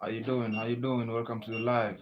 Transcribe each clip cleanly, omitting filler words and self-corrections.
How you doing? How you doing? Welcome to the live.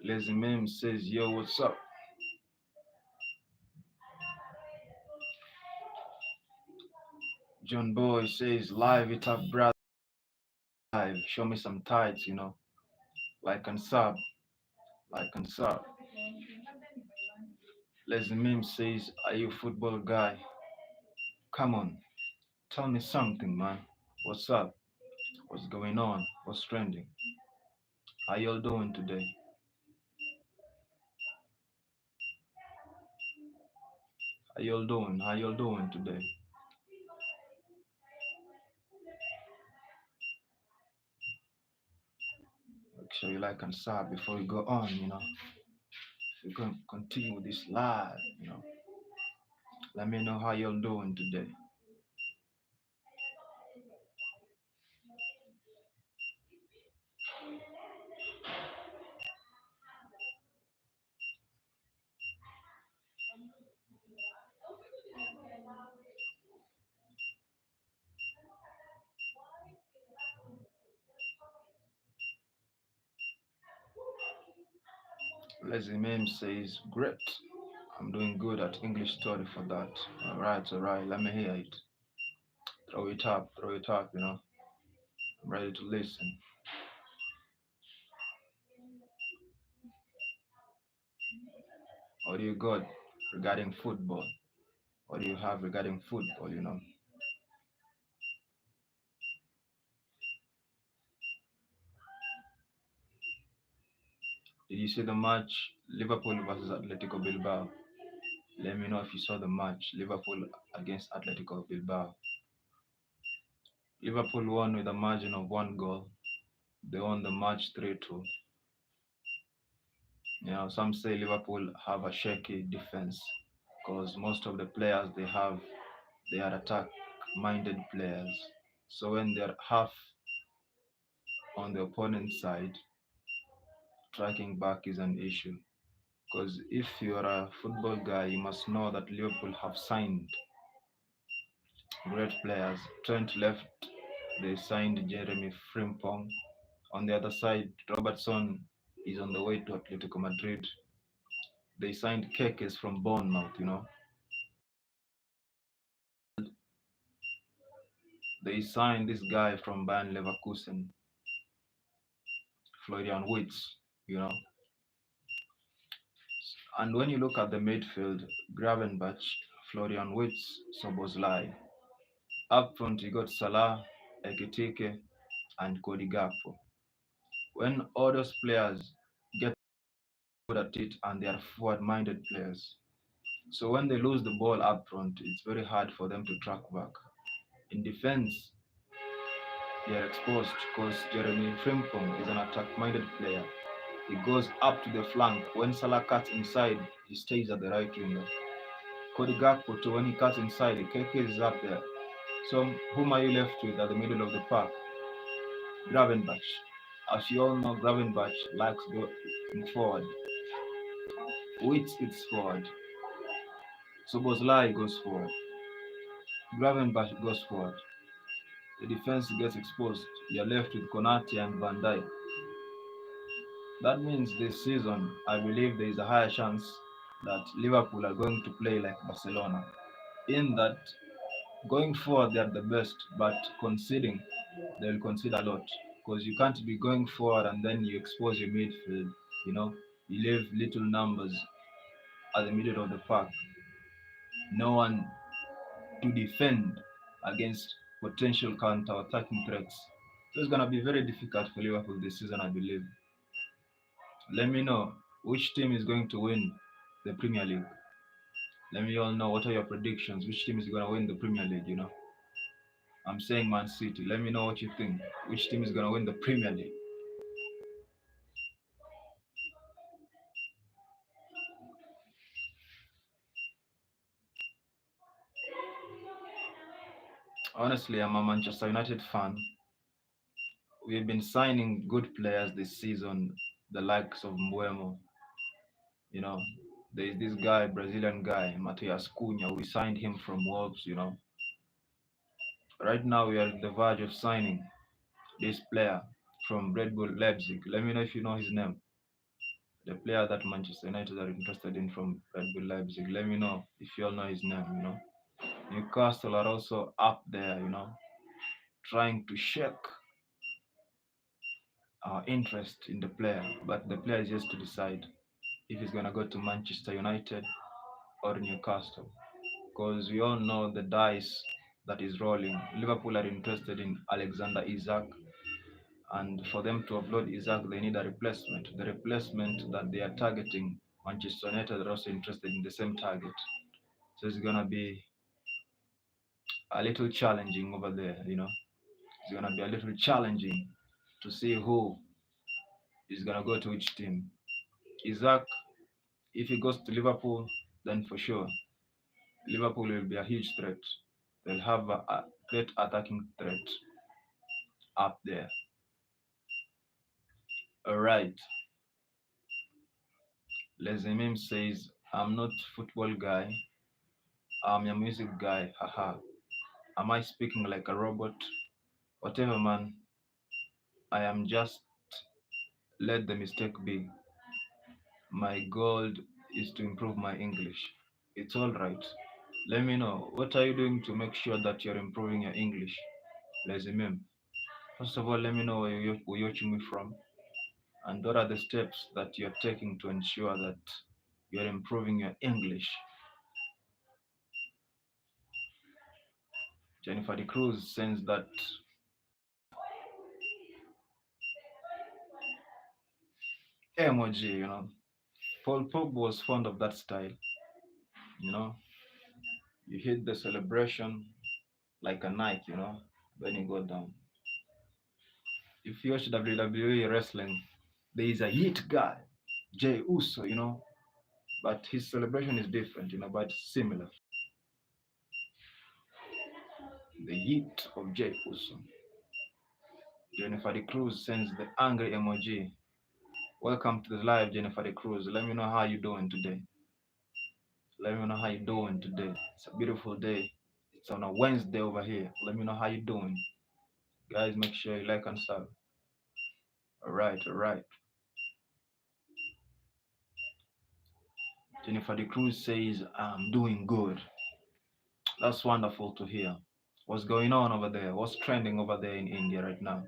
Lazy Meme says, "Yo, what's up?" John Boy says, "Live it up, brother. Live. Show me some tights. Like and sub, like and sub." Lazy Meme says, "Are you a football guy? Come on, tell me something, man. What's up? What's going on? What's trending? How y'all doing today? How y'all doing? How y'all doing today? Make sure you like and sub before we go on. If we're going to continue with this live. Let me know how y'all doing today. Lazy Meme says, great. I'm doing good at English story for that. Alright, let me hear it. Throw it up, I'm ready to listen. What do you got regarding football? What do you have regarding football? Did you see the match Liverpool versus Atletico Bilbao? Let me know if you saw the match Liverpool against Atletico Bilbao. Liverpool won with a margin of one goal. They won the match 3-2. Some say Liverpool have a shaky defense because most of the players they are attack-minded players. So when they're half on the opponent's side, tracking back is an issue. Because if you're a football guy, you must know that Liverpool have signed great players. Trent left, they signed Jeremy Frimpong. On the other side, Robertson is on the way to Atletico Madrid. They signed Kekes from Bournemouth. They signed this guy from Bayern Leverkusen, Florian Wirtz. And when you look at the midfield, Gravenbach, Florian Wirtz, Soboslai. Up front, you got Salah, Ekitike, and Cody Gakpo. When all those players get good at it and they are forward-minded players, so when they lose the ball up front, it's very hard for them to track back. In defense, they are exposed because Jeremy Frimpong is an attack-minded player. He goes up to the flank. When Salah cuts inside, he stays at the right winger. Cody Gakpo too, when he cuts inside, Keke is up there. So whom are you left with at the middle of the park? Gravenbach. As you all know, Gravenbach likes going forward. Wits gets forward. Soboslai goes forward. Gravenbach goes forward. The defense gets exposed. You're left with Konate and Van Dijk. That means this season, I believe there is a higher chance that Liverpool are going to play like Barcelona. In that, going forward, they are the best, but conceding, they will concede a lot. Because you can't be going forward and then you expose your midfield. You know, you leave little numbers at the middle of the park. No one to defend against potential counter-attacking threats. So it's going to be very difficult for Liverpool this season, I believe. Let me know which team is going to win the Premier League. Let me all know what are your predictions. Which team is going to win the Premier League? I'm saying Man City. Let me know what you think. Which team is going to win the Premier League? Honestly, I'm a Manchester United fan. We've been signing good players this season, the likes of Mbuemo. You know, there's this guy, Brazilian guy, Matias Cunha. We signed him from Wolves. Right now, we are at the verge of signing this player from Red Bull Leipzig. Let me know if you know his name. The player that Manchester United are interested in from Red Bull Leipzig. Let me know if you all know his name. Newcastle are also up there, trying to shake our interest in the player. But the player is just to decide if he's going to go to Manchester United or Newcastle. Because we all know the dice that is rolling. Liverpool are interested in Alexander Isak, and for them to offload Isak, they need a replacement. The replacement that they are targeting, Manchester United are also interested in the same target. So it's gonna be a little challenging over there. It's gonna be a little challenging to see who is gonna go to which team. Isak, if he goes to Liverpool, then for sure Liverpool will be a huge threat. They'll have a great attacking threat up there. Alright. Lezemim says, I'm not football guy, I'm a music guy, haha. Am I speaking like a robot? Whatever man, I am just let the mistake be. My goal is to improve my English. It's all right. Let me know. What are you doing to make sure that you're improving your English? Resume. First of all, let me know where you're watching me from and what are the steps that you're taking to ensure that you're improving your English. Jennifer De Cruz sends that emoji. Paul Pogba was fond of that style. You know, you hit the celebration like a knife, then you go down. If you watch WWE wrestling, there is a hit guy, Jay Uso, but his celebration is different, but similar. The hit of Jay Uso. Jennifer De Cruz sends the angry emoji. Welcome to the live, Jennifer De Cruz. Let me know how you doing today. Let me know how you doing today. It's a beautiful day. It's on a Wednesday over here. Let me know how you doing. Guys, make sure you like and sub. All right, all right. Jennifer De Cruz says, I'm doing good. That's wonderful to hear. What's going on over there? What's trending over there in India right now?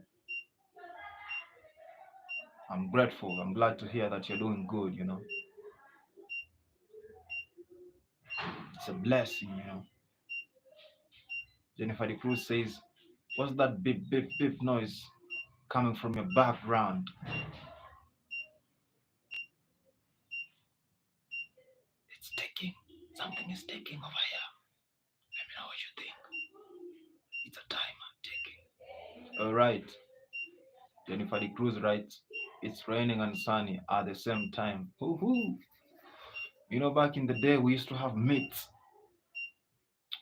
I'm grateful. I'm glad to hear that you're doing good. It's a blessing. Jennifer De Cruz says, what's that beep, beep, beep noise coming from your background? It's ticking. Something is ticking over here. Let me know what you think. It's a timer ticking. All right. Jennifer De Cruz writes, it's raining and sunny at the same time. Hoo-hoo. Back in the day, we used to have myths.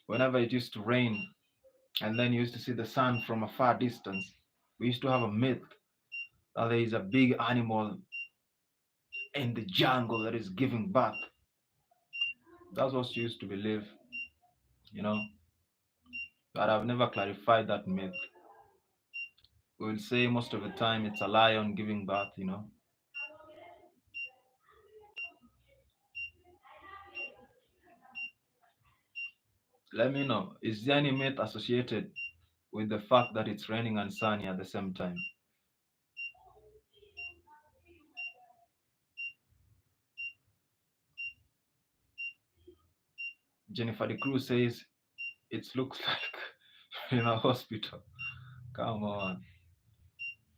Whenever it used to rain, and then you used to see the sun from a far distance, we used to have a myth that there is a big animal in the jungle that is giving birth. That's what you used to believe, you know. But I've never clarified that myth. We will say most of the time it's a lion giving birth. Let me know. Is there any myth associated with the fact that it's raining and sunny at the same time? Jennifer De Cruz says it looks like in a hospital. Come on.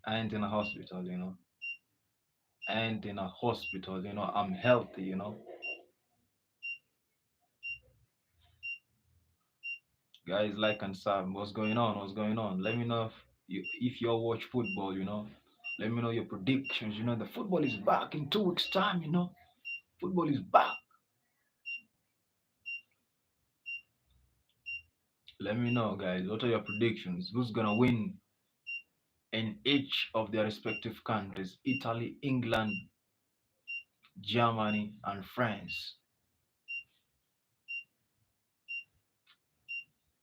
I ain't in a hospital. I ain't in a hospital. I'm healthy. Guys, like and sub. What's going on? What's going on? Let me know if you watch football. Let me know your predictions. The football is back in 2 weeks' time. Football is back. Let me know, guys. What are your predictions? Who's gonna win in each of their respective countries? Italy, England, Germany, and France.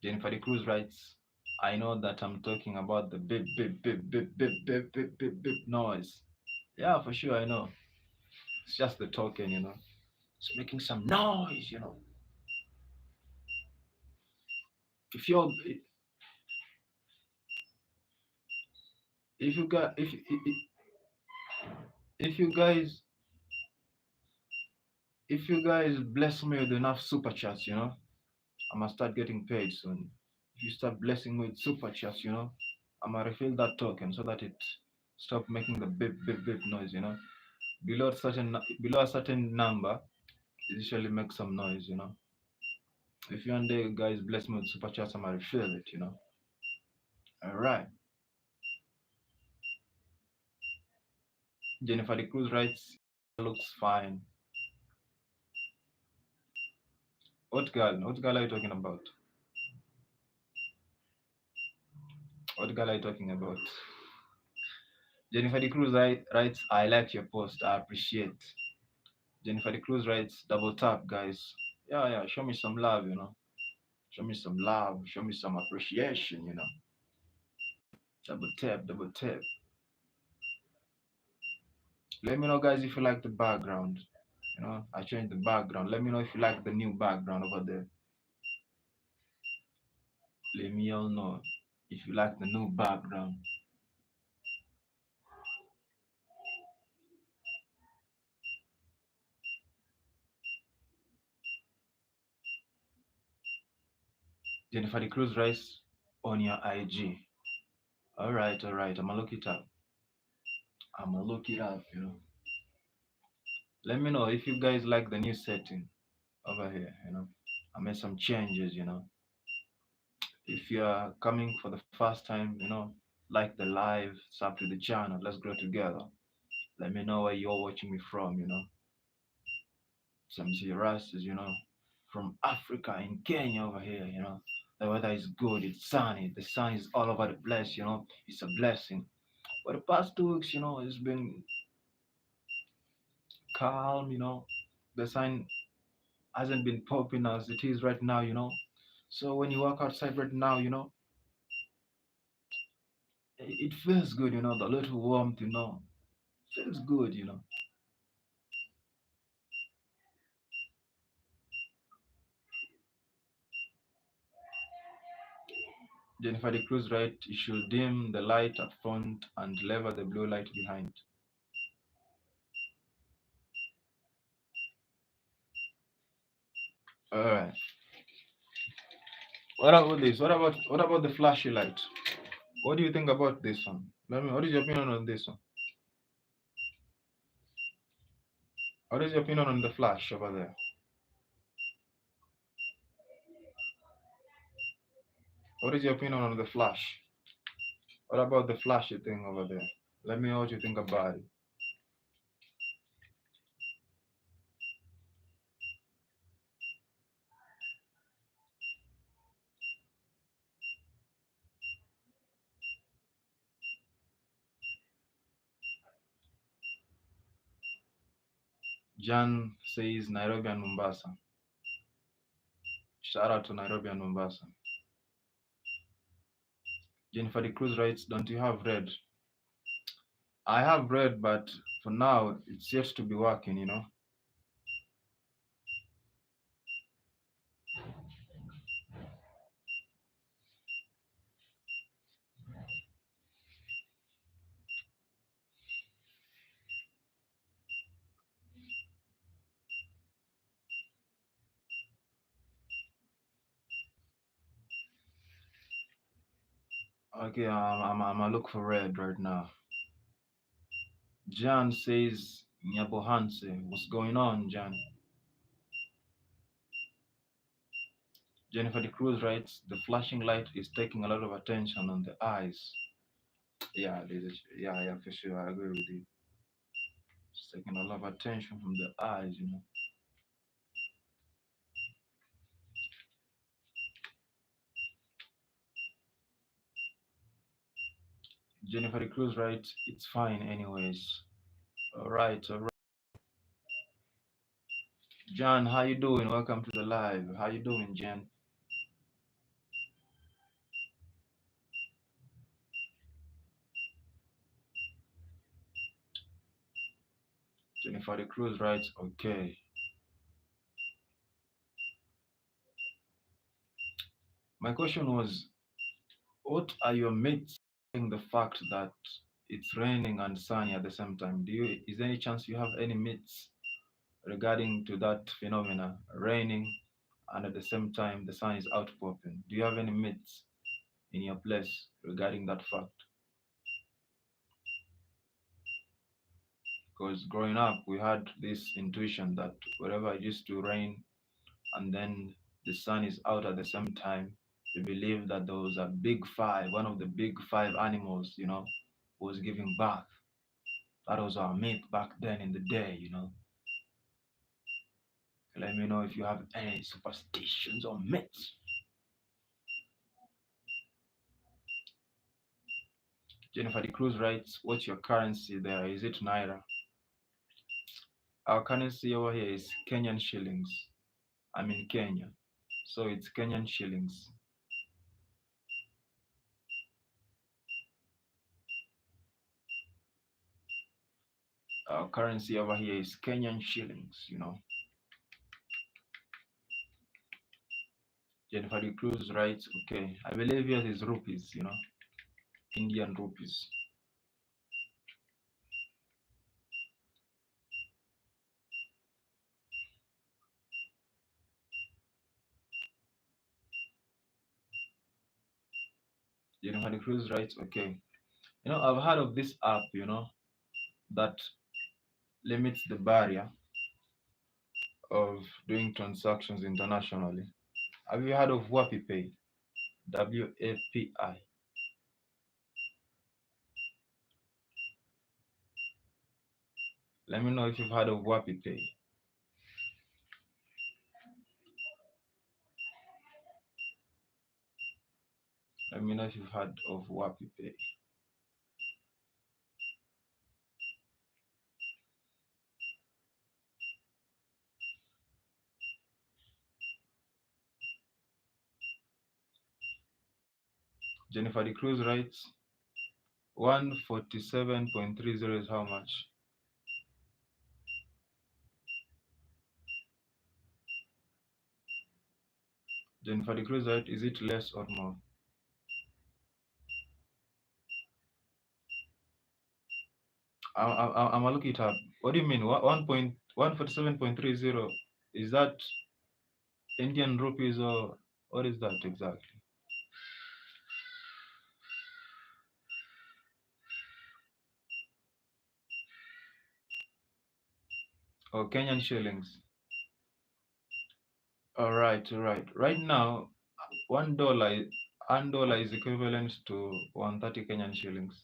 Jennifer De Cruz writes, I know that I'm talking about the beep, beep, beep, beep, beep, beep, beep, beep, beep noise. Yeah, for sure, I know. It's just the token. It's making some noise. If you're, if you got, if you guys, if you guys bless me with enough super chats, I'm gonna start getting paid soon. If you start blessing me with super chats, I'm gonna refill that token so that it stop making the beep beep beep noise. Below a certain number, it usually makes some noise. If you one day guys bless me with super chats, I'm gonna refill it. All right. Jennifer De Cruz writes, looks fine. What girl? What girl are you talking about? What girl are you talking about? Jennifer De Cruz writes, I like your post. I appreciate. Jennifer De Cruz writes, double tap, guys. Yeah, yeah. Show me some love. Show me some love. Show me some appreciation. Double tap, double tap. Let me know, guys, if you like the background. I changed the background. Let me know if you like the new background over there. Let me all know if you like the new background. Jennifer the Cruise Rice on your IG. All right. I'ma look it up. I'ma look it up. Let me know if you guys like the new setting over here. I made some changes. If you're coming for the first time, like the live, sub to the channel. Let's grow together. Let me know where you're watching me from. Some ERASTUS, from Africa in Kenya over here. The weather is good, it's sunny, the sun is all over the place. It's a blessing. For the past 2 weeks, it's been calm. The sun hasn't been popping as it is right now. So when you walk outside right now, it feels good. The little warmth, feels good. Jennifer the Cruise right, you should dim the light at front and lever the blue light behind. Alright. What about this? What about the flashy light? What do you think about this one? What is your opinion on this one? What is your opinion on the flash over there? What is your opinion on the flash? What about the flashy thing over there? Let me know what you think about it. Jan says Nairobi and Mombasa. Shout out to Nairobi and Mombasa. Jennifer the Cruz writes, don't you have red? I have red, but for now it's yet to be working. Okay, I'm gonna look for red right now. Jan says Nyabohanse. What's going on, Jan? Jennifer the Cruz writes, the flashing light is taking a lot of attention on the eyes. Yeah, yeah, for sure. I agree with you. It's taking a lot of attention from the eyes. Jennifer the Cruz writes, it's fine anyways. All right. Jan, how you doing? Welcome to the live. How you doing, Jan? Jennifer the Cruz writes, okay. My question was, what are your mates saying the fact that it's raining and sunny at the same time? Is there any chance you have any myths regarding to that phenomena, raining and at the same time the sun is out popping? Do you have any myths in your place regarding that fact? Because growing up, we had this intuition that wherever it used to rain and then the sun is out at the same time, we believe that there was a big five, one of the big five animals, was giving birth. That was our myth back then in the day. Let me know if you have any superstitions or myths. Jennifer the Cruz writes, what's your currency there? Is it Naira? Our currency over here is Kenyan shillings. I'm in Kenya. So it's Kenyan shillings. Our currency over here is Kenyan shillings. Jennifer De Cruz writes, okay, I believe yours is rupees, Indian rupees. Jennifer De Cruz writes, okay, I've heard of this app, that limits the barrier of doing transactions internationally. Have you heard of WapiPay? WAPI. Let me know if you've heard of WapiPay. Let me know if you've heard of WapiPay. Jennifer De Cruz writes, 147.30 is how much? Jennifer De Cruz writes, is it less or more? I'm gonna look it up. What do you mean? 147.30? Is that Indian rupees or what is that exactly? Oh, Kenyan shillings. All right, all right. Right now, $1 is equivalent to 130 Kenyan shillings.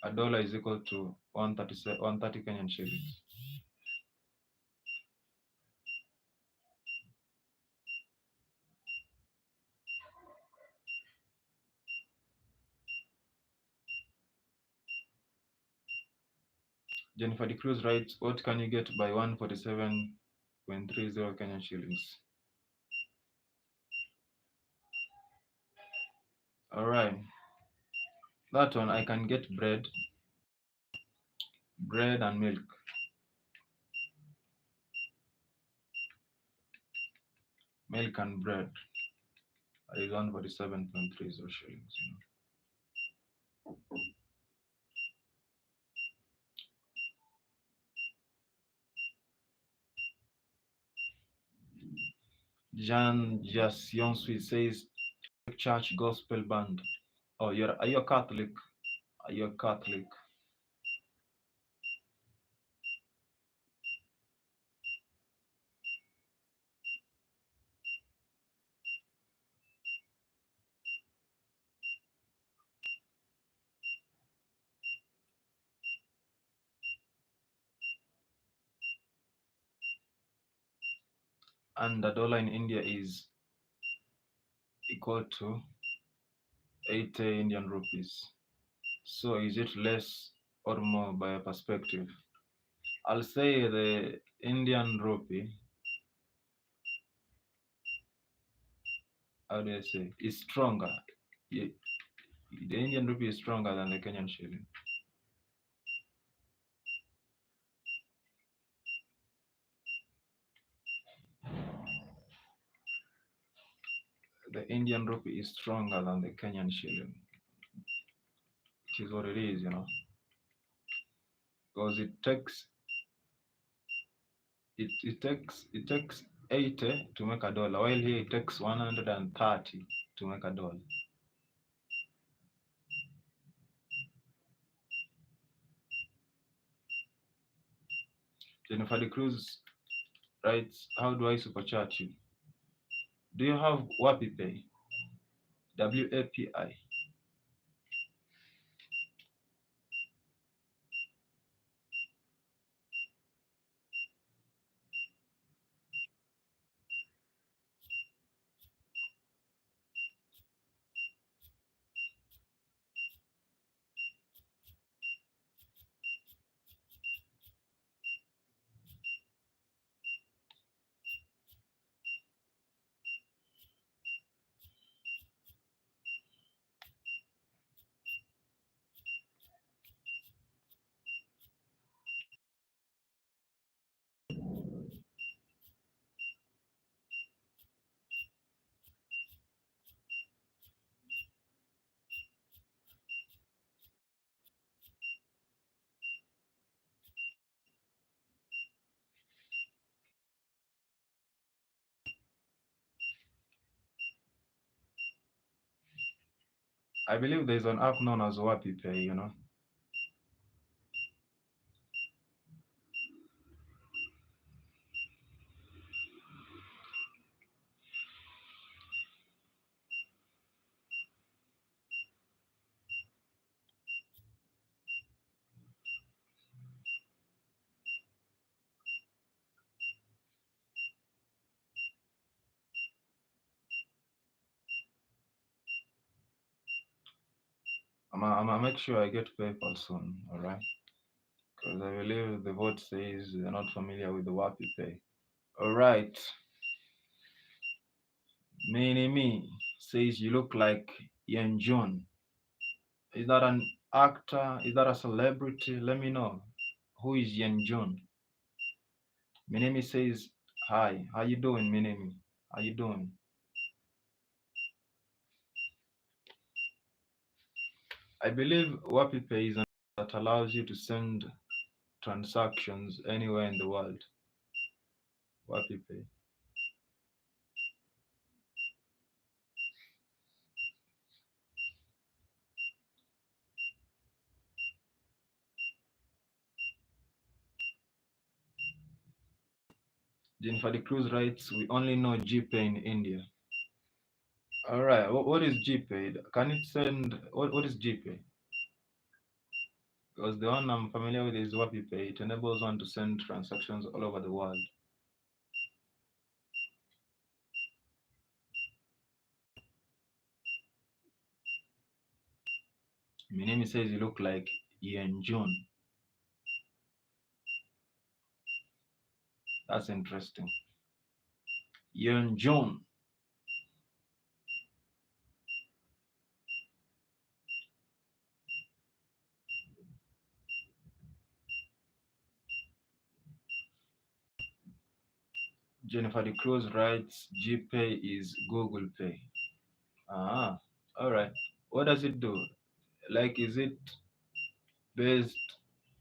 A dollar is equal to 130 Kenyan shillings. Jennifer De Cruz writes, what can you get by 147.30 Kenyan shillings? All right. That one, I can get bread and milk. Milk and bread. That is 147.30 shillings. Jean Jassion says, church gospel band. Oh, are you a Catholic? Are you a Catholic? And the dollar in India is equal to 80 Indian rupees. So is it less or more by a perspective? I'll say the Indian rupee, how do I say, is stronger. The Indian rupee is stronger than the Kenyan shilling. The Indian rupee is stronger than the Kenyan shilling. Which is what it is. Because it takes 80 to make a dollar, while here it takes 130 to make a dollar. Jennifer De Cruz writes, how do I superchat you? Do you have WapiPay? WAPI. I believe there's an app known as Wapi Pay, you know. I'm make sure I get PayPal soon, alright? Because I believe the vote says they're not familiar with the Wapi Pay. Alright, Mini Me says you look like Yen Jun. Is that an actor? Is that a celebrity? Let me know. Who is Yen Jun? Minemi says, hi, how you doing, Minemi? How you doing? I believe Wapi Pay is an app that allows you to send transactions anywhere in the world. Wapi Pay. Jennifer De Cruz writes, we only know GPay in India. Alright, what is GPay? Can it send, what is GPay? Because the one I'm familiar with is Wapi Pay. It enables one to send transactions all over the world. Minemi says you look like Ian June. That's interesting. Ian June. Jennifer De Cruz writes, GPay is Google Pay. Ah, all right. What does it do? Like, is it based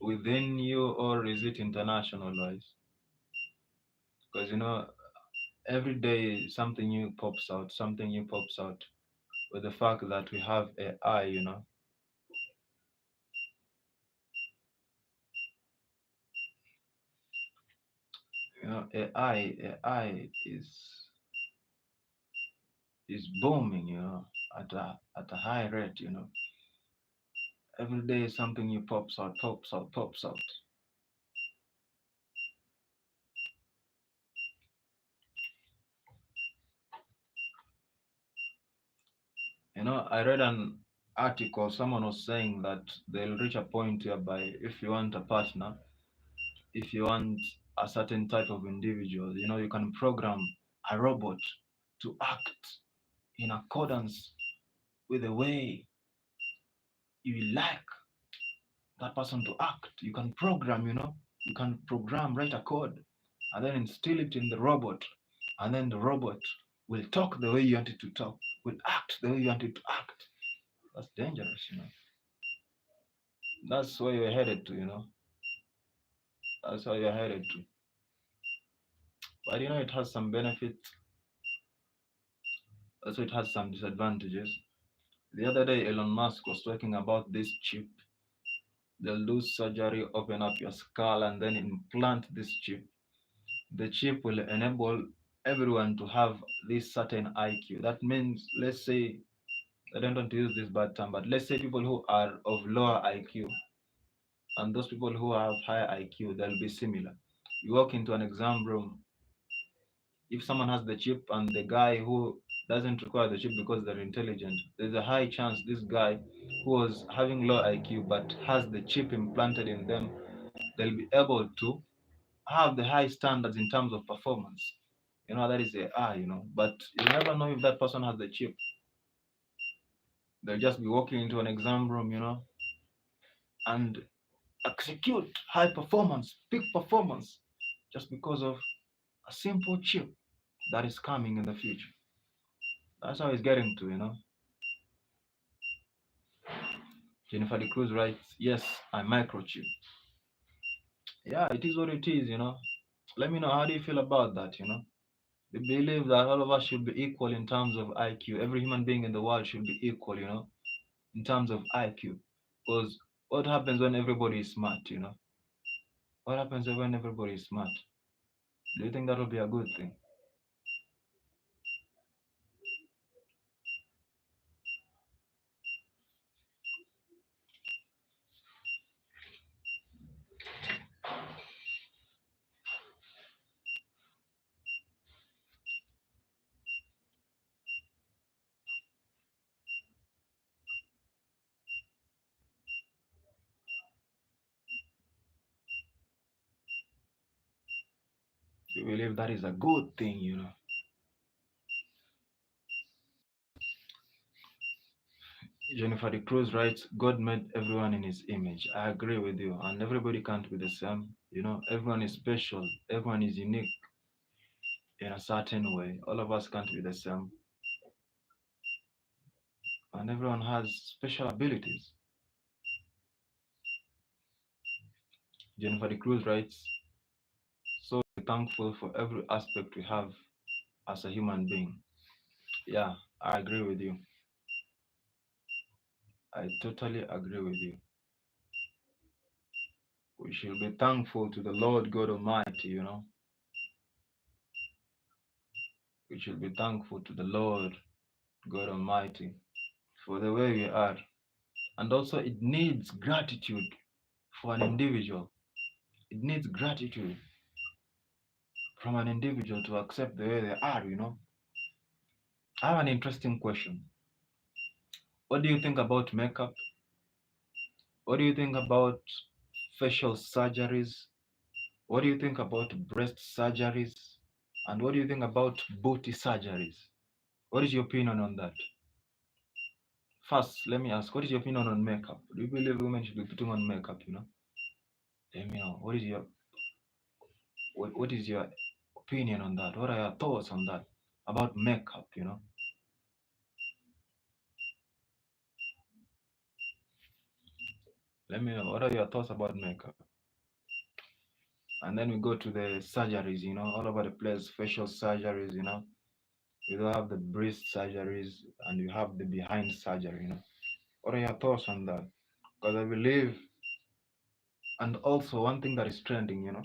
within you or is it international wise? Because, you know, every day something new pops out, something new pops out. With the fact that we have AI, AI is booming, at a high rate, Every day something new pops out, pops out, pops out. I read an article, someone was saying that they'll reach a point whereby if you want a partner, if you want a certain type of individual, you can program a robot to act in accordance with the way you like that person to act. You can program, you can program, write a code, and then instill it in the robot, and then the robot will talk the way you want it to talk, will act the way you want it to act. That's dangerous. That's where you're headed to. That's where you're headed to. But it has some benefits, also it has some disadvantages. The other day, Elon Musk was talking about this chip. They'll do surgery, open up your skull, and then implant this chip. The chip will enable everyone to have this certain IQ. That means, let's say, I don't want to use this bad term, but let's say people who are of lower IQ and those people who have higher IQ, they'll be similar. You walk into an exam room, if someone has the chip and the guy who doesn't require the chip because they're intelligent, there's a high chance this guy who was having low IQ but has the chip implanted in them, they'll be able to have the high standards in terms of performance. That is AI. But you never know if that person has the chip. They'll just be walking into an exam room, and execute high performance, peak performance, just because of a simple chip that is coming in the future. That's how it's getting to. Jennifer De Cruz writes, yes, I microchip. Yeah, it is what it is. Let me know, how do you feel about that? We believe that all of us should be equal in terms of IQ. Every human being in the world should be equal. in terms of IQ. Because what happens when everybody is smart, you know? What happens when everybody is smart? Do you think that will be a good thing? Do you believe that is a good thing, you know? Jennifer de Cruz writes, God made everyone in his image. I agree with you. And everybody can't be the same. You know, everyone is special. Everyone is unique in a certain way. All of us can't be the same. And everyone has special abilities. Jennifer de Cruz writes, so thankful for every aspect we have as a human being. Yeah, I agree with you. I totally agree with you. We should be thankful to the Lord God Almighty, you know. We should be thankful to the Lord God Almighty for the way we are. And also, it needs gratitude for an individual. It needs gratitude from an individual to accept the way they are, you know. I have an interesting question. What do you think about makeup? What do you think about facial surgeries? What do you think about breast surgeries? And what do you think about booty surgeries? What is your opinion on that? First, let me ask, what is your opinion on makeup? Do you believe women should be putting on makeup, you know? Let me know. What is your opinion on that? What are your thoughts on that? About makeup, you know? Let me know. What are your thoughts about makeup? And then we go to the surgeries, you know, all over the place, facial surgeries, you know. You do have the breast surgeries and you have the behind surgery, you know. What are your thoughts on that? Because I believe, and also one thing that is trending, you know,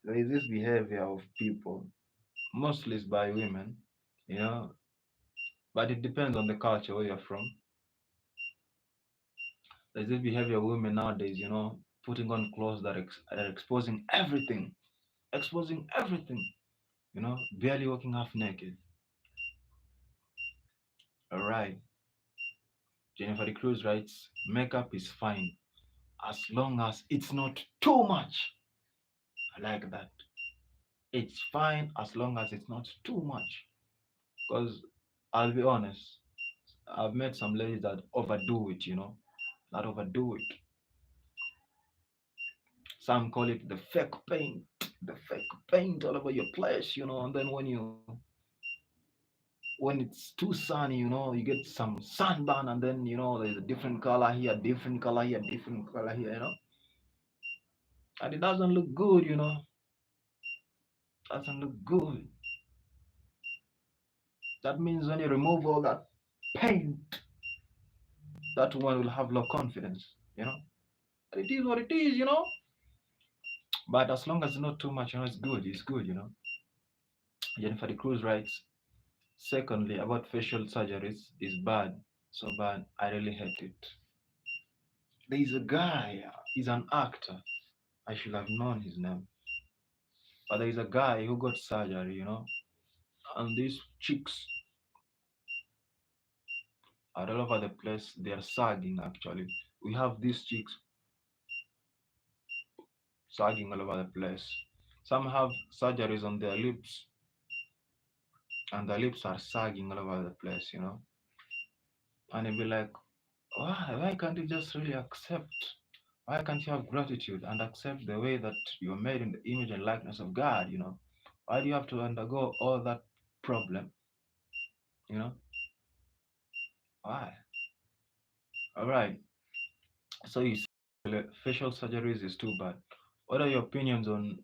there is this behavior of people, mostly it's by women, you know, but it depends on the culture where you're from. There's this behavior of women nowadays, you know, putting on clothes that are exposing everything, you know, barely walking half naked. All right. Jennifer de Cruz writes, makeup is fine as long as it's not too much. I like that. It's fine as long as it's not too much. Because I'll be honest, I've met some ladies that overdo it, you know, that overdo it. Some call it the fake paint all over your place, you know, and then when it's too sunny, you know, you get some sunburn, and then you know there's a different color here, different color here, different color here, you know, and it doesn't look good, you know, doesn't look good. That means when you remove all that paint, that one will have low confidence, you know. But it is what it is, you know. But as long as it's not too much, you know, it's good. It's good, you know. Jennifer de Cruz writes, secondly, about facial surgeries is bad. So bad, I really hate it. There is a guy, he's an actor. I should have known his name. But there is a guy who got surgery, you know, and these cheeks are all over the place. They are sagging actually. We have these cheeks sagging all over the place. Some have surgeries on their lips, and the lips are sagging all over the place, you know. And you'll be like, why can't you just really accept? Why can't you have gratitude and accept the way that you're made in the image and likeness of God, you know? Why do you have to undergo all that problem, you know? Why? All right. So you say facial surgeries is too bad. What are your opinions on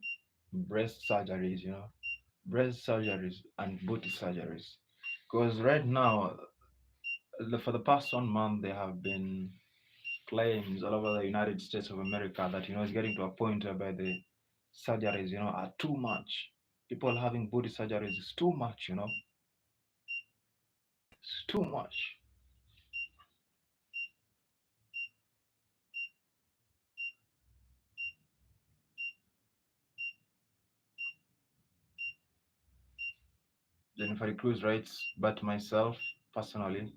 breast surgeries, you know? Breast surgeries and booty surgeries. Because right now, For the past 1 month, there have been claims all over the United States of America that it's getting to a point whereby the surgeries are too much. People having body surgeries is too much. It's too much. Jennifer Cruz writes, but myself personally,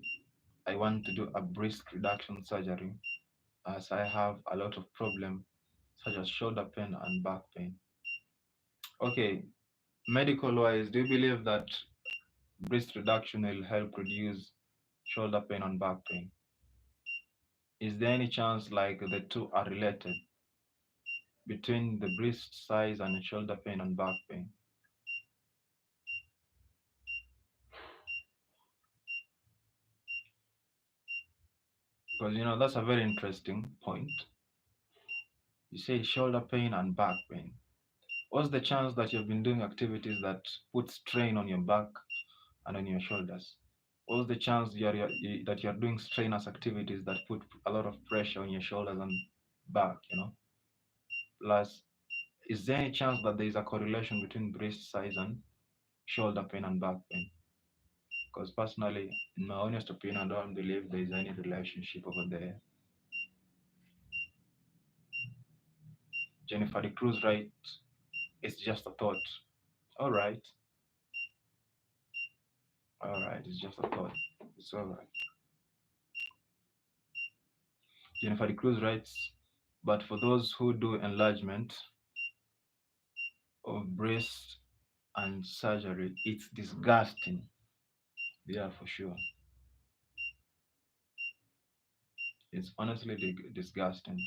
I want to do a breast reduction surgery as I have a lot of problems such as shoulder pain and back pain. Okay, medical wise, do you believe that breast reduction will help reduce shoulder pain and back pain? Is there any chance like the two are related between the breast size and shoulder pain and back pain? Because that's a very interesting point. You say shoulder pain and back pain. What's the chance that you've been doing activities that put strain on your back and on your shoulders? What's the chance that you're doing strenuous activities that put a lot of pressure on your shoulders and back? Plus, is there any chance that there is a correlation between breast size and shoulder pain and back pain? Because personally, in my honest opinion, I don't believe there is any relationship over there. Jennifer de Cruz, right? It's just a thought. All right, all right, it's just a thought. It's all right. Jennifer de Cruz writes, but for those who do enlargement of breast and surgery, it's disgusting. Yeah, for sure. It's honestly disgusting.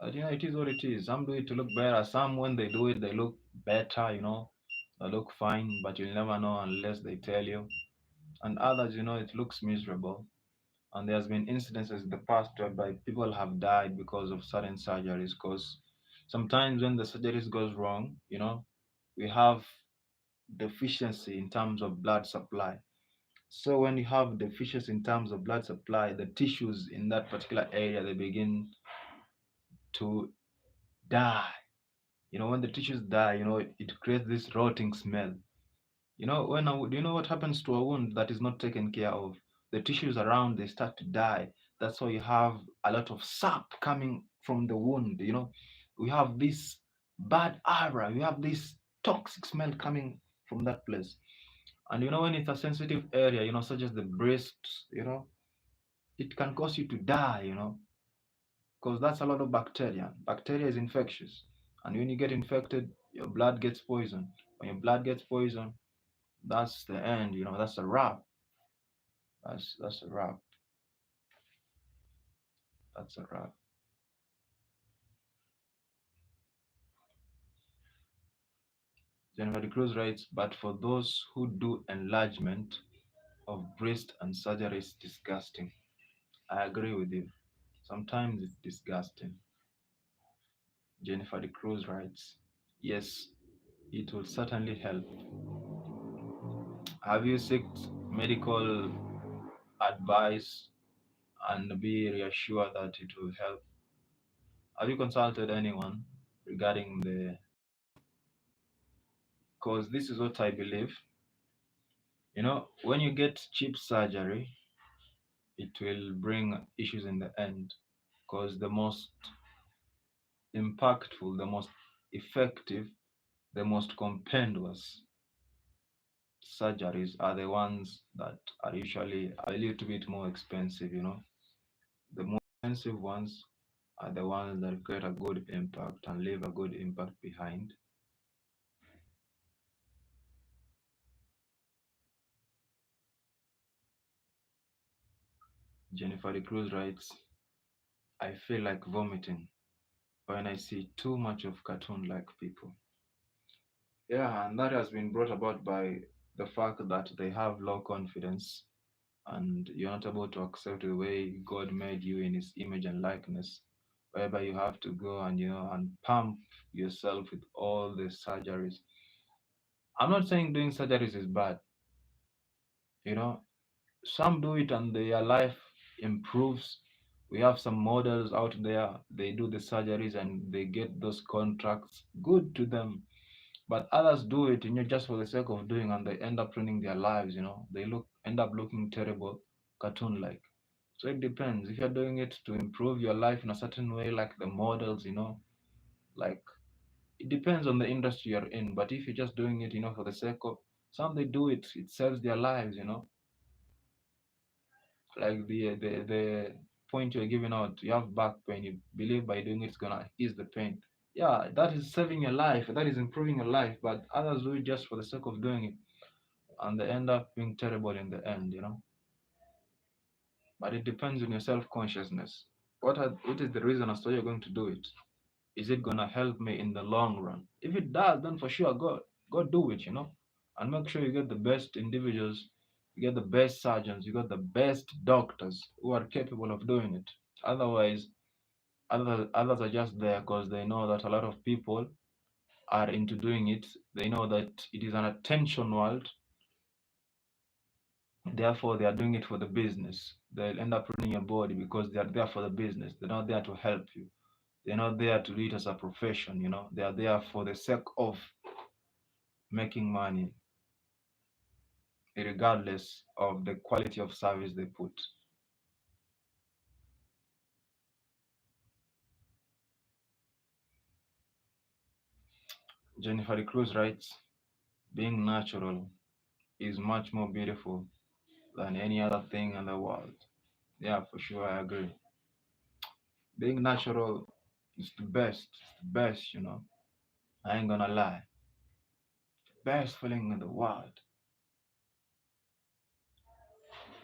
But it is what it is. Some do it to look better. Some, when they do it, they look better. They look fine, but you'll never know unless they tell you. And others, it looks miserable. And there's been incidences in the past whereby people have died because of certain surgeries. Because sometimes when the surgeries goes wrong, we have deficiency in terms of blood supply. So when you have deficiency in terms of blood supply, the tissues in that particular area they begin to die. When the tissues die, it creates this rotting smell. Do you know what happens to a wound that is not taken care of? The tissues around they start to die. That's why you have a lot of sap coming from the wound. We have this bad aura. We have this toxic smell coming from that place. And when it's a sensitive area, such as the breast, it can cause you to die. Because that's a lot of bacteria. Bacteria is infectious, and when you get infected, your blood gets poisoned. When your blood gets poisoned, that's the end. That's a wrap. That's a wrap. That's a wrap. Jennifer de Cruz writes, but for those who do enlargement of breast and surgery, it's disgusting. I agree with you. Sometimes it's disgusting. Jennifer de Cruz writes, yes, it will certainly help. Have you sought medical advice and be reassured that it will help? Have you consulted anyone regarding the? Because this is what I believe. When you get cheap surgery, it will bring issues in the end. Because the most impactful, the most effective, the most compendious surgeries are the ones that are usually a little bit more expensive. The more expensive ones are the ones that create a good impact and leave a good impact behind. Jennifer de Cruz writes, I feel like vomiting when I see too much of cartoon like people. Yeah, and that has been brought about by the fact that they have low confidence and you're not able to accept the way God made you in his image and likeness, whereby you have to go and and pump yourself with all the surgeries. I'm not saying doing surgeries is bad, you know, Some do it and their life improves. We have some models out there, they do the surgeries and they get those contracts. Good to them. But others do it, just for the sake of doing, and they end up ruining their lives. They end up looking terrible, cartoon-like. So it depends. If you're doing it to improve your life in a certain way, like the models, like it depends on the industry you're in. But if you're just doing it, for the sake of, some they do it, it saves their lives. Like the point you're giving out, you have back pain, you believe by doing it's gonna ease the pain. Yeah, that is saving your life, that is improving your life, but others do it just for the sake of doing it, and they end up being terrible in the end. But it depends on your self-consciousness. What is the reason as to why you're going to do it? Is it gonna help me in the long run? If it does, then for sure go do it. And make sure you get the best individuals, you get the best surgeons, you got the best doctors who are capable of doing it. Otherwise, others are just there because they know that a lot of people are into doing it. They know that it is an attention world, therefore they are doing it for the business. They'll end up ruining your body because they are there for the business. They're not there to help you. They're not there to do it as a profession. They are there for the sake of making money, regardless of the quality of service they put. Jennifer De Cruz writes, being natural is much more beautiful than any other thing in the world. Yeah, for sure, I agree. Being natural is the best. It's the best. I ain't gonna lie. Best feeling in the world.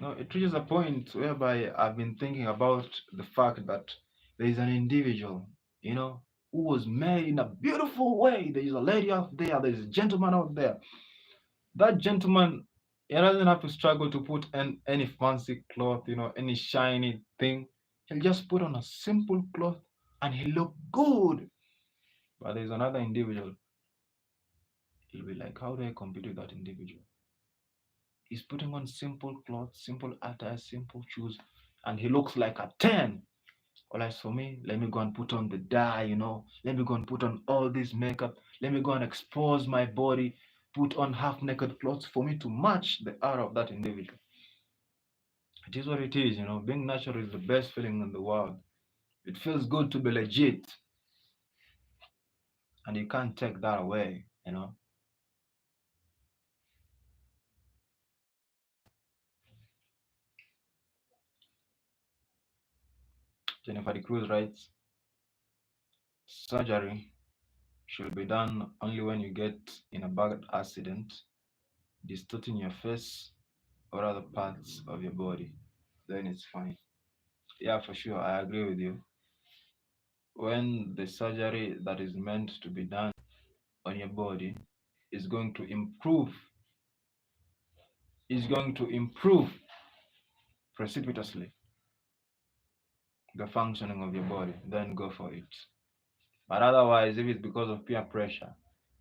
No, it reaches a point whereby I've been thinking about the fact that there is an individual, who was made in a beautiful way. There is a lady out there, there is a gentleman out there. That gentleman, he doesn't have to struggle to put any fancy cloth, any shiny thing. He'll just put on a simple cloth and he'll look good. But there's another individual, he'll be like, how do I compete with that individual? He's putting on simple clothes, simple attire, simple shoes, and he looks like a 10. Well, as for me, let me go and put on the dye. Let me go and put on all this makeup. Let me go and expose my body, put on half naked clothes for me to match the aura of that individual. It is what it is. Being natural is the best feeling in the world. It feels good to be legit, and you can't take that away. Jennifer De Cruz writes, surgery should be done only when you get in a bad accident, distorting your face or other parts of your body. Then it's fine. Yeah, for sure, I agree with you. When the surgery that is meant to be done on your body is going to improve, is going to improve precipitously the functioning of your body, then go for it. But otherwise, if it's because of peer pressure,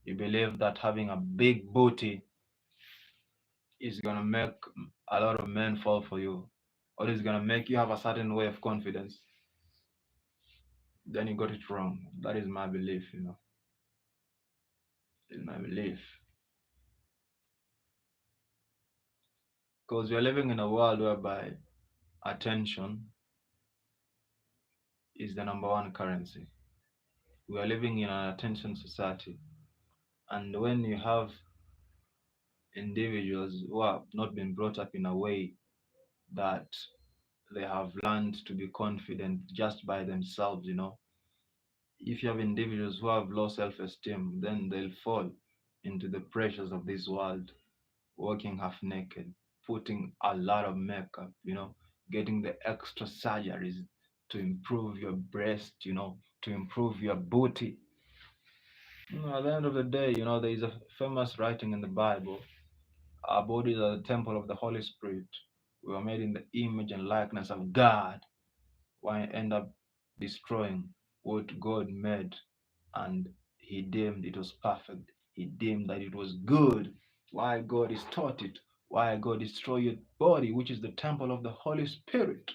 you believe that having a big booty is gonna make a lot of men fall for you, or is gonna make you have a certain way of confidence, then you got it wrong. That is my belief. Is my belief. Because we are living in a world whereby attention is the number one currency. We are living in an attention society. And when you have individuals who have not been brought up in a way that they have learned to be confident just by themselves, if you have individuals who have low self esteem, then they'll fall into the pressures of this world, walking half naked, putting a lot of makeup, getting the extra surgeries to improve your breast, to improve your booty. At the end of the day, there is a famous writing in the Bible. Our bodies are the temple of the Holy Spirit. We were made in the image and likeness of God. Why end up destroying what God made and He deemed it was perfect? He deemed that it was good. Why God is taught it? Why I go destroy your body, which is the temple of the Holy Spirit?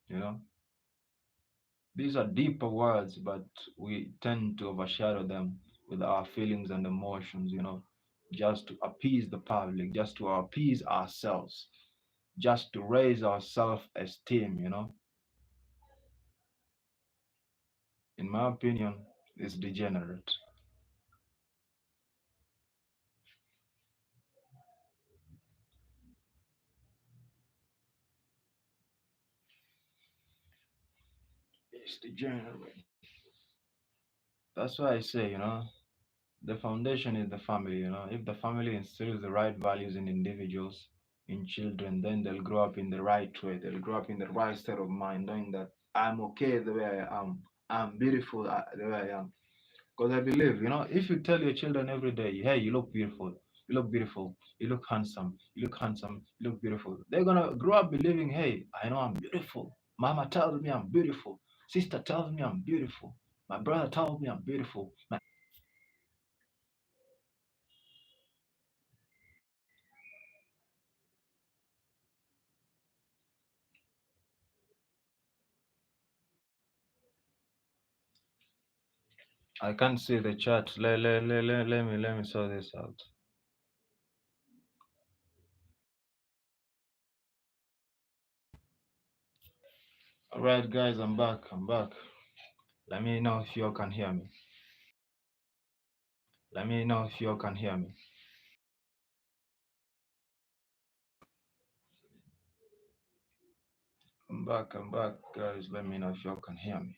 You know, these are deeper words, but we tend to overshadow them with our feelings and emotions, just to appease the public, just to appease ourselves, just to raise our self-esteem. In my opinion, is degenerate. It's degenerate. That's why I say, the foundation is the family. If the family instills the right values in individuals, in children, then they'll grow up in the right way. They'll grow up in the right state of mind, knowing that I'm okay the way I am. I'm beautiful the way I am. Because I believe, if you tell your children every day, hey, you look beautiful, you look handsome, you look handsome, you look beautiful, they're gonna grow up believing, hey, I know I'm beautiful. Mama tells me I'm beautiful. Sister tells me I'm beautiful. My brother tells me I'm beautiful. I can't see the chat. Let me sort this out. All right, guys, I'm back. I'm back. Let me know if you all can hear me. Let me know if you all can hear me. I'm back, guys. Let me know if you all can hear me.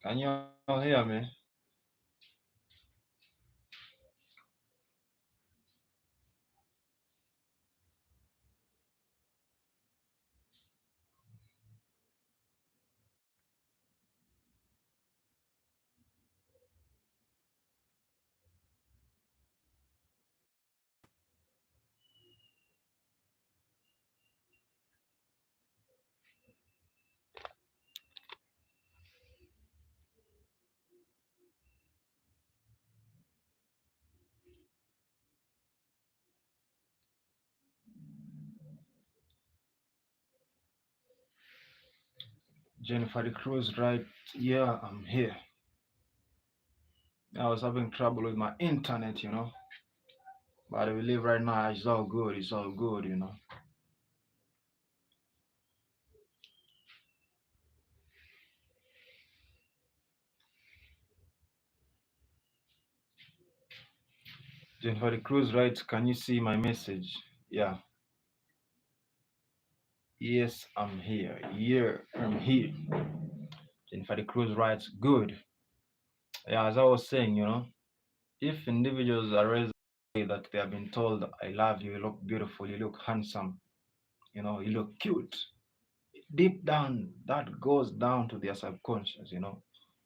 Can you all hear me? Jennifer the Cruz, right? Yeah, I'm here. I was having trouble with my internet. But I believe right now it's all good. It's all good. Jennifer the Cruz, right? Can you see my message? Yeah. Yes, I'm here. Yeah, I'm here. Jennifer the Cruz writes, good. Yeah, as I was saying, if individuals are raised that they have been told, I love you, you look beautiful, you look handsome, you look cute, deep down, that goes down to their subconscious.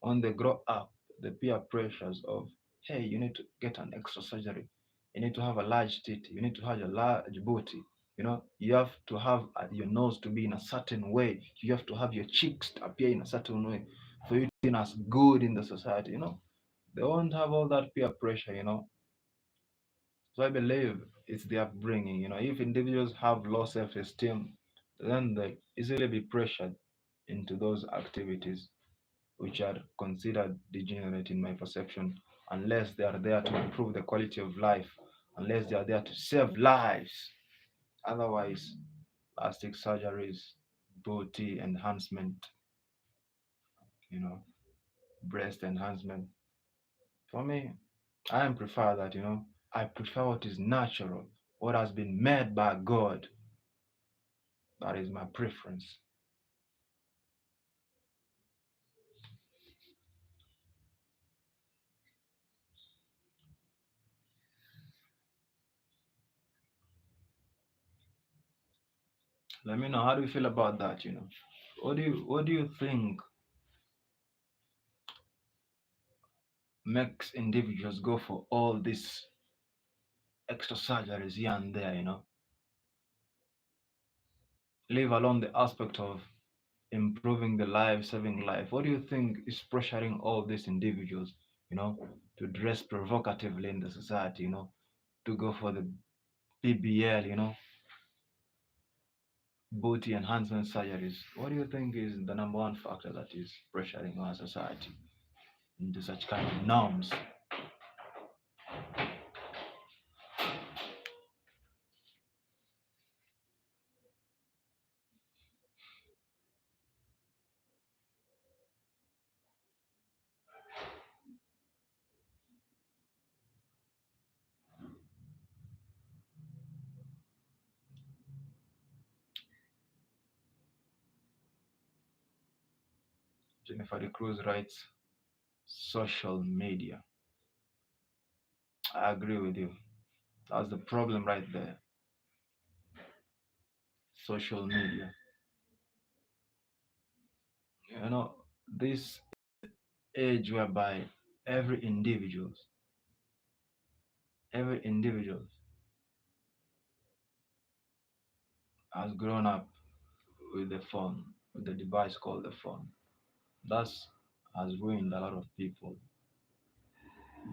When they grow up, the peer pressures of, hey, you need to get an extra surgery, you need to have a large titty, you need to have a large booty. You have to have your nose to be in a certain way. You have to have your cheeks to appear in a certain way for you to be seen as good in the society. They won't have all that peer pressure. So I believe it's the upbringing. If individuals have low self-esteem, then they easily be pressured into those activities which are considered degenerate in my perception, unless they are there to improve the quality of life, unless they are there to save lives. Otherwise, plastic surgeries, booty enhancement, you know, breast enhancement. For me, I prefer that. I prefer what is natural, what has been made by God. That is my preference. Let me know, how do you feel about that? What do you think makes individuals go for all these extra surgeries here and there? Leave alone the aspect of improving the life, saving life. What do you think is pressuring all these individuals, you know, to dress provocatively in the society, to go for the BBL, booty enhancement surgeries? What do you think is the number one factor that is pressuring our society into such kind of norms? Jennifer de Cruz writes, social media. I agree with you. That's the problem right there. Social media. You know, this age whereby every individual, every individual has grown up with the phone, with the device called the phone. Thus has ruined a lot of people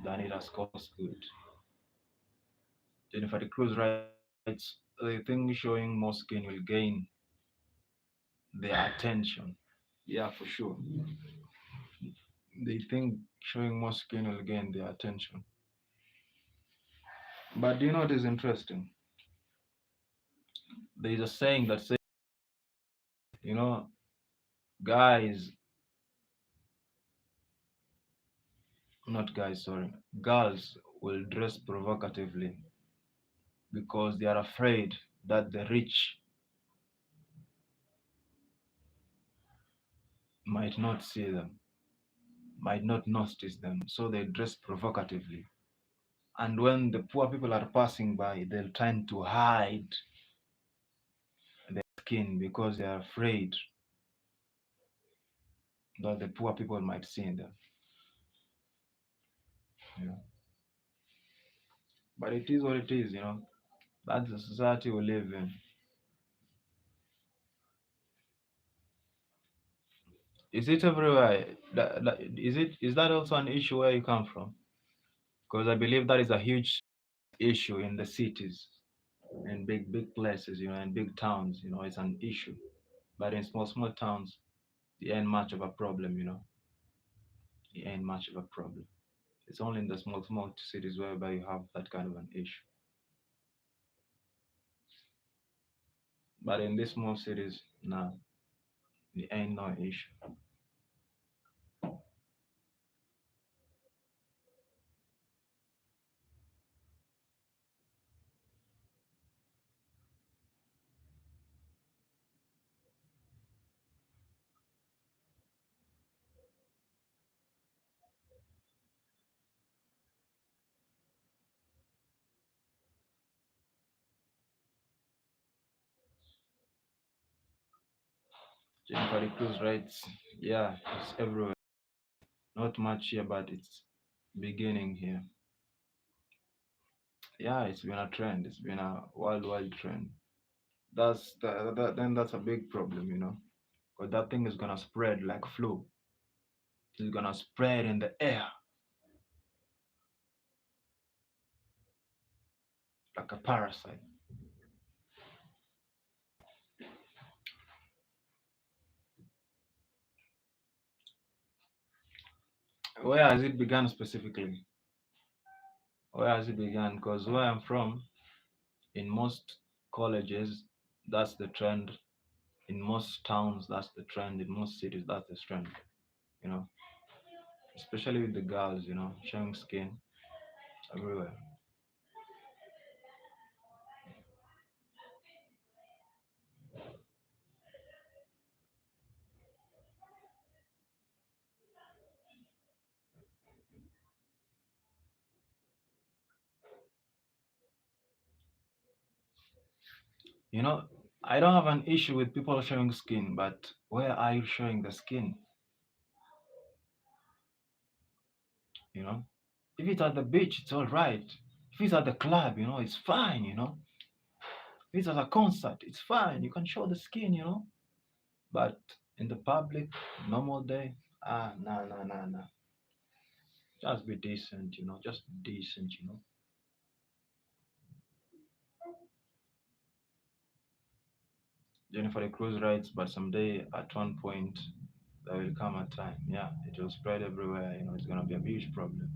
than it has caused good. Jennifer de Cruz writes, they think showing more skin will gain their attention. Yeah, for sure. They think showing more skin will gain their attention. But do you know what is interesting? There is a saying that says, you know, guys, not guys, sorry, girls will dress provocatively because they are afraid that the rich might not see them, might not notice them, so they dress provocatively. And when the poor people are passing by, they'll try to hide their skin because they are afraid that the poor people might see them. You know. But it is what it is. That's the society we live in. Is it everywhere? Is that also an issue where you come from? Because I believe that is a huge issue in the cities, in big places, in big towns, it's an issue. But in small towns, it ain't much of a problem. It ain't much of a problem. It's only in the small cities whereby you have that kind of an issue. But in these small cities, nah, it ain't no issue. Jennifer de Cruz writes, yeah, it's everywhere. Not much here, but it's beginning here. Yeah, it's been a trend. It's been a worldwide trend. then that's a big problem, because that thing is gonna spread like flu. It's gonna spread in the air like a parasite. Where has it begun specifically? Where has it begun? Because where I'm from, in most colleges, that's the trend. In most towns, that's the trend. In most cities, that's the trend. You know, especially with the girls, showing skin everywhere. You know, I don't have an issue with people showing skin, but where are you showing the skin? You know, if it's at the beach, it's all right. If it's at the club, it's fine. If it's at a concert, it's fine. You can show the skin. But in the public, normal day, no, no, no, no. Just be decent. Just be decent. Jennifer the Cruz writes, but someday at one point there will come a time. Yeah, it will spread everywhere. It's gonna be a huge problem.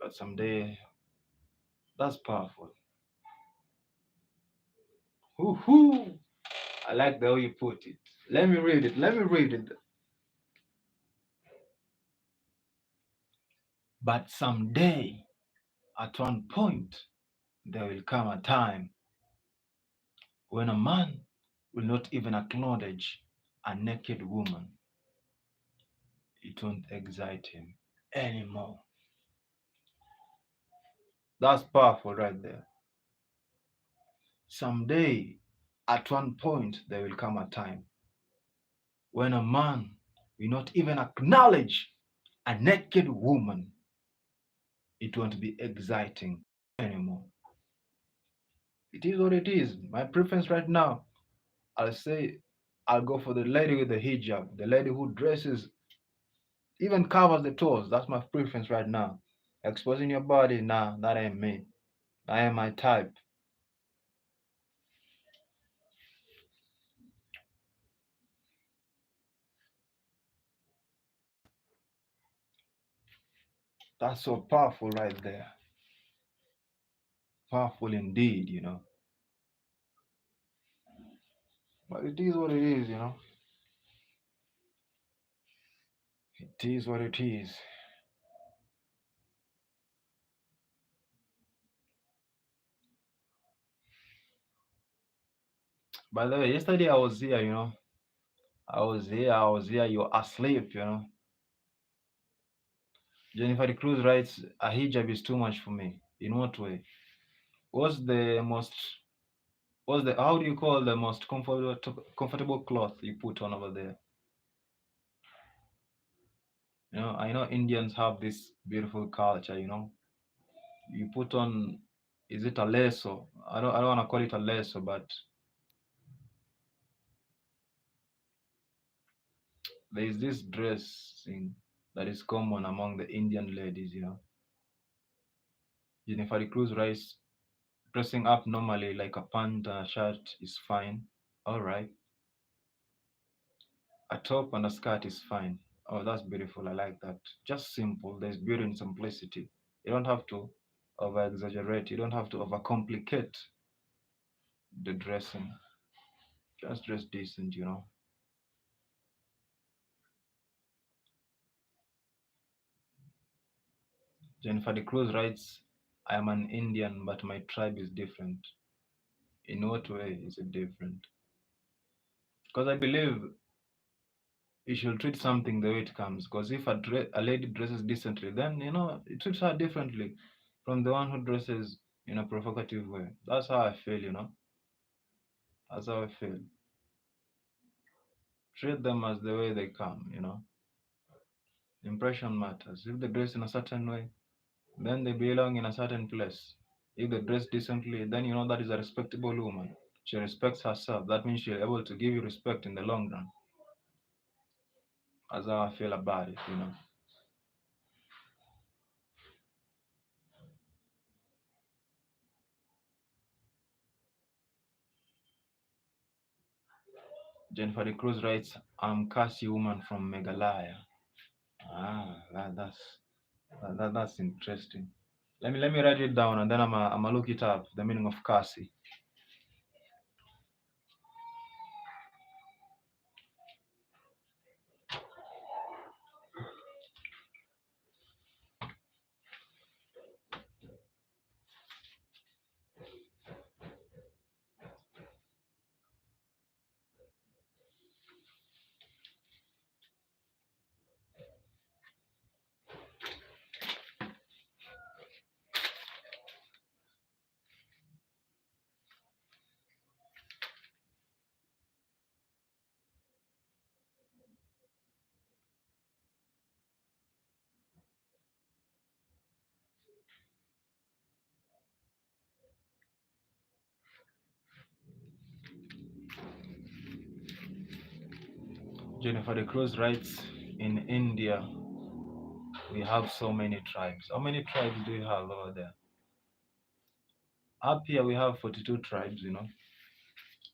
But someday, that's powerful. Hoo-hoo! I like the way you put it. Let me read it. Let me read it. But someday, at one point, there will come a time when a man will not even acknowledge a naked woman. It won't excite him anymore. That's powerful right there. Someday, at one point, there will come a time when a man will not even acknowledge a naked woman. It won't be exciting anymore. It is what it is. My preference right now, I'll say I'll go for the lady with the hijab, the lady who dresses, even covers the toes. That's my preference right now. Exposing your body, nah, that ain't me. I am my type. That's so powerful right there. Powerful indeed. But it is what it is. It is what it is. By the way, yesterday I was here. I was here, you're asleep. Jennifer the Cruz writes, a hijab is too much for me. In what way? What's the most, how do you call the most comfortable cloth you put on over there? I know Indians have this beautiful culture. You put on, is it a leso? I don't want to call it a leso, but there is this dressing that is common among the Indian ladies. Jennifer the Cruz writes, dressing up normally like a pant and a shirt is fine. All right. A top and a skirt is fine. Oh, that's beautiful. I like that. Just simple. There's beauty in simplicity. You don't have to over exaggerate. You don't have to overcomplicate the dressing. Just dress decent. Jennifer de Cruz writes, I am an Indian, but my tribe is different. In what way is it different? Because I believe you should treat something the way it comes. Because if a lady dresses decently, then it treats her differently from the one who dresses in a provocative way. That's how I feel. That's how I feel. Treat them as the way they come. Impression matters. If they dress in a certain way, then they belong in a certain place. If they dress decently, then you know that is a respectable woman. She respects herself. That means she's able to give you respect in the long run. That's how I feel about it, you know. Jennifer de Cruz writes, I'm Kasi woman from Meghalaya. That's interesting. Let me write it down and then I'm look it up, the meaning of Kasi. Jennifer de Cruz writes, in India we have so many tribes. How many tribes do you have over there? Up here we have 42 tribes, you know.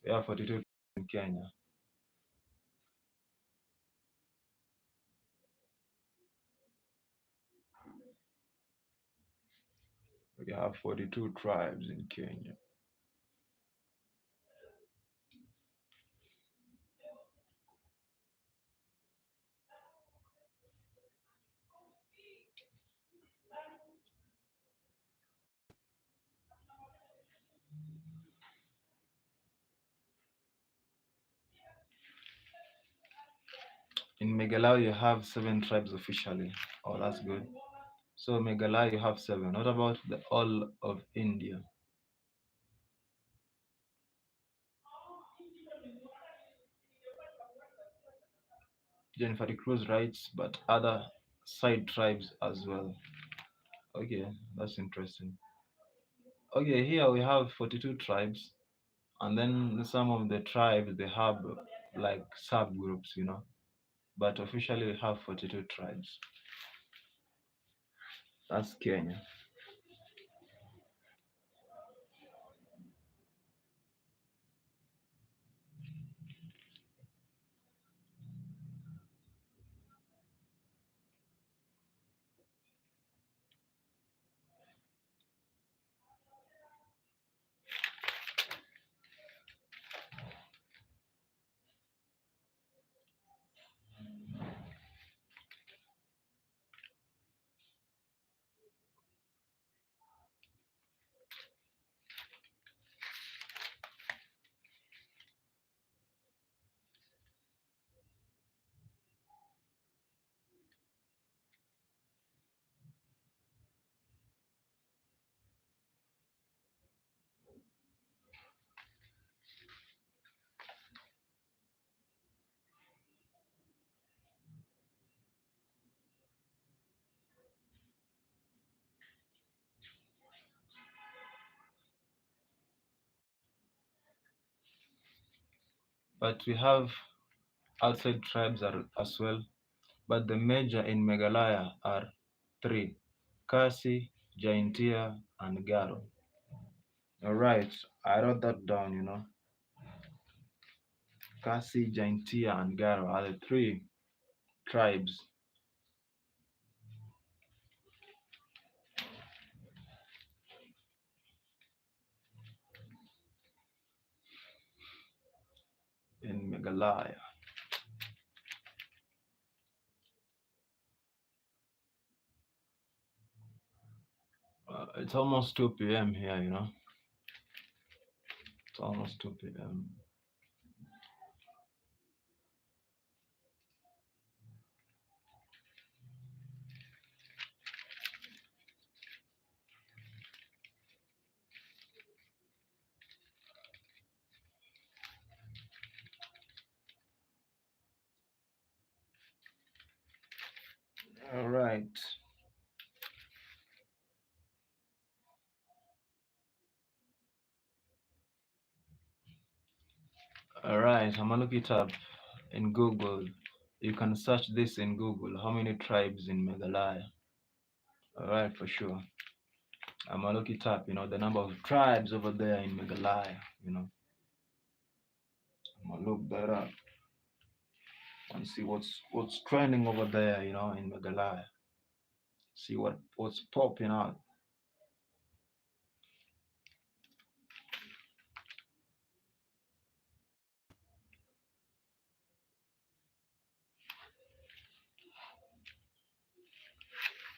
We have 42 in Kenya. We have 42 tribes in Kenya. In Meghalaya, you have 7 tribes officially. Oh, that's good. So Meghalaya, you have 7. What about the all of India? Jennifer de Cruz writes, but other side tribes as well. Okay, that's interesting. Okay, here we have 42 tribes, and then some of the tribes they have like subgroups, you know. But officially, we have 42 tribes. That's Kenya. But we have outside tribes as well. But the major in Meghalaya are 3: Kasi, Jaintia, and Garo. All right, I wrote that down, you know. Kasi, Jaintia, and Garo are the 3 tribes in Meghalaya. It's almost 2 p.m. here, you know. It's almost 2 p.m. All right. right, I'm gonna look it up in Google. You can search this in Google. How many tribes in Meghalaya? All right, for sure. I'm gonna look it up. The number of tribes over there in Meghalaya. I'm gonna look that up and see what's trending over there. In Meghalaya. See what's popping out.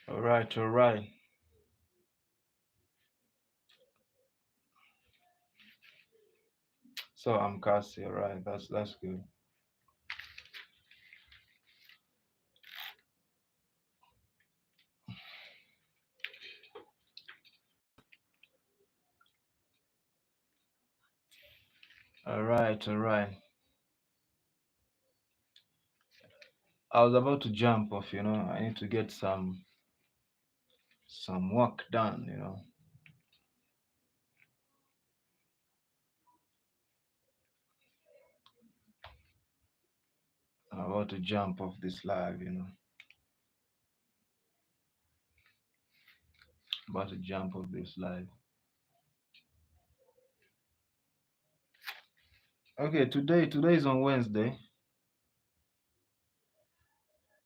All right, all right. So I'm Cassie. All right, that's good. All right, all right. I was about to jump off. I need to get some work done. I'm about to jump off this live. About to jump off this live. Okay, today is on Wednesday.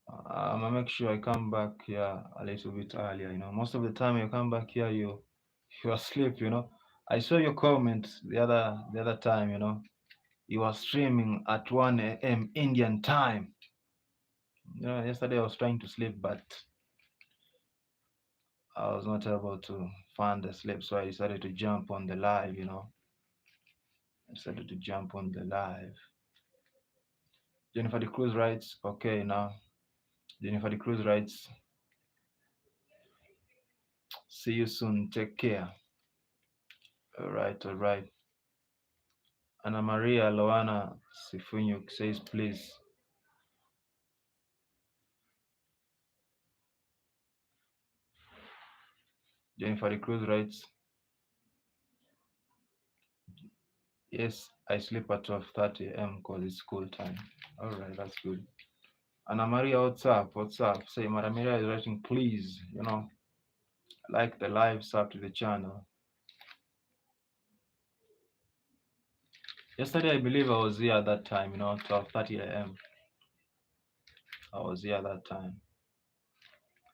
I'm gonna make sure I come back here a little bit earlier. Most of the time you come back here, you asleep. I saw your comment the other time. You are streaming at 1 a.m. Indian time. Yesterday I was trying to sleep, but I was not able to find the sleep, so I decided to jump on the live. I decided to jump on the live. Jennifer the Cruz writes, okay, now. Jennifer the Cruz writes, see you soon, take care. All right, all right. Anna Maria Loana Sifunyuk says, please. Jennifer the Cruz writes, yes, I sleep at 12:30 a.m. because it's school time. All right, that's good. Anna Maria, what's up? What's up? Say, Maria is writing, please, like the live, sub to the channel. Yesterday, I believe I was here at that time, 12:30 a.m. I was here at that time.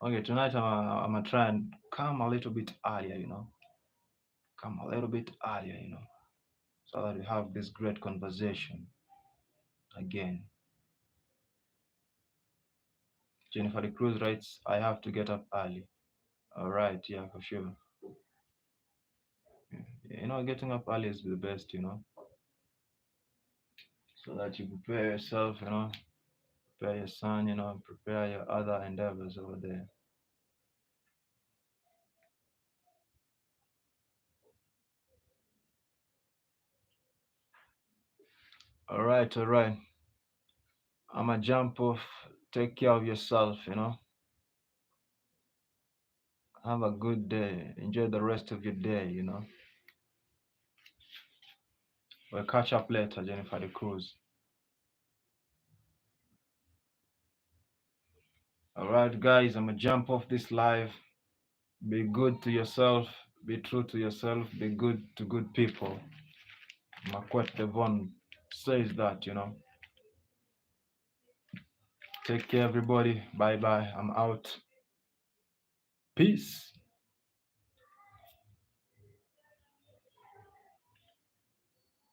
Okay, tonight I'm gonna try and come a little bit earlier. Come a little bit earlier, so that we have this great conversation again. Jennifer the Cruz writes, I have to get up early. All right, yeah, for sure. Getting up early is the best, so that you prepare yourself, prepare your son, prepare your other endeavors over there. All right, all right. I'm gonna jump off. Take care of yourself. Have a good day. Enjoy the rest of your day. We'll catch up later, Jennifer the Cruz. All right, guys, I'm gonna jump off this live. Be good to yourself. Be true to yourself. Be good to good people. Marquette Devon says that. Take care, everybody. Bye bye. I'm out. Peace.